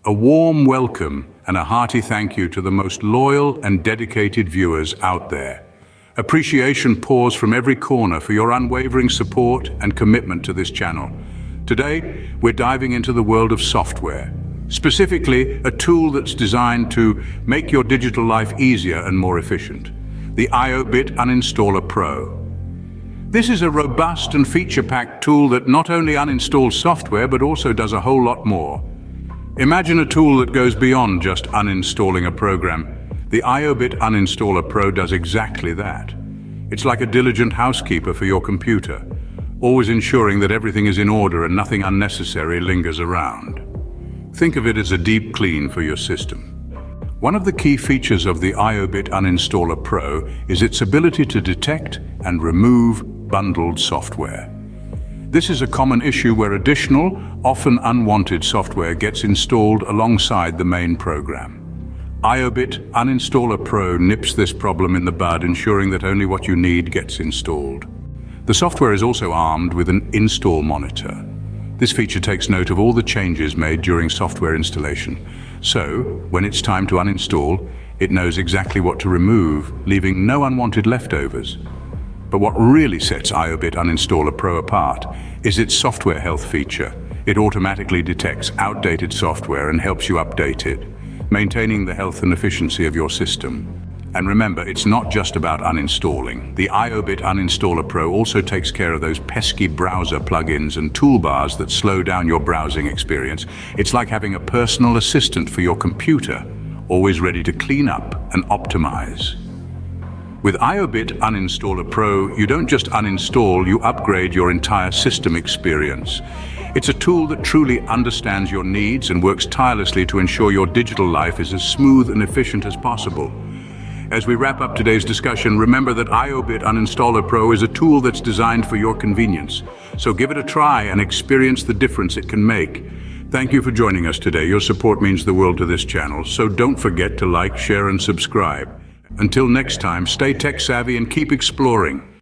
a warm welcome and a hearty thank you to the most loyal and dedicated viewers out there. Appreciation pours from every corner for your unwavering support and commitment to this channel. Today, we're diving into the world of software, specifically a tool that's designed to make your digital life easier and more efficient, the IObit Uninstaller Pro. This is a robust and feature-packed tool that not only uninstalls software but also does a whole lot more. Imagine a tool that goes beyond just uninstalling a program. The IObit Uninstaller Pro does exactly that. It's like a diligent housekeeper for your computer, always ensuring that everything is in order and nothing unnecessary lingers around. Think of it as a deep clean for your system. One of the key features of the IObit Uninstaller Pro is its ability to detect and remove bundled software. This is a common issue where additional, often unwanted software gets installed alongside the main program. IObit Uninstaller Pro nips this problem in the bud, ensuring that only what you need gets installed. The software is also armed with an install monitor. This feature takes note of all the changes made during software installation. So, when it's time to uninstall, it knows exactly what to remove, leaving no unwanted leftovers. But what really sets IObit Uninstaller Pro apart is its software health feature. It automatically detects outdated software and helps you update it, maintaining the health and efficiency of your system. And remember, it's not just about uninstalling. The IObit Uninstaller Pro also takes care of those pesky browser plugins and toolbars that slow down your browsing experience. It's like having a personal assistant for your computer, always ready to clean up and optimize. With IObit Uninstaller Pro, you don't just uninstall, you upgrade your entire system experience. It's a tool that truly understands your needs and works tirelessly to ensure your digital life is as smooth and efficient as possible. As we wrap up today's discussion, remember that IObit Uninstaller Pro is a tool that's designed for your convenience. So give it a try and experience the difference it can make. Thank you for joining us today. Your support means the world to this channel, so don't forget to like, share, and subscribe. Until next time, stay tech savvy and keep exploring.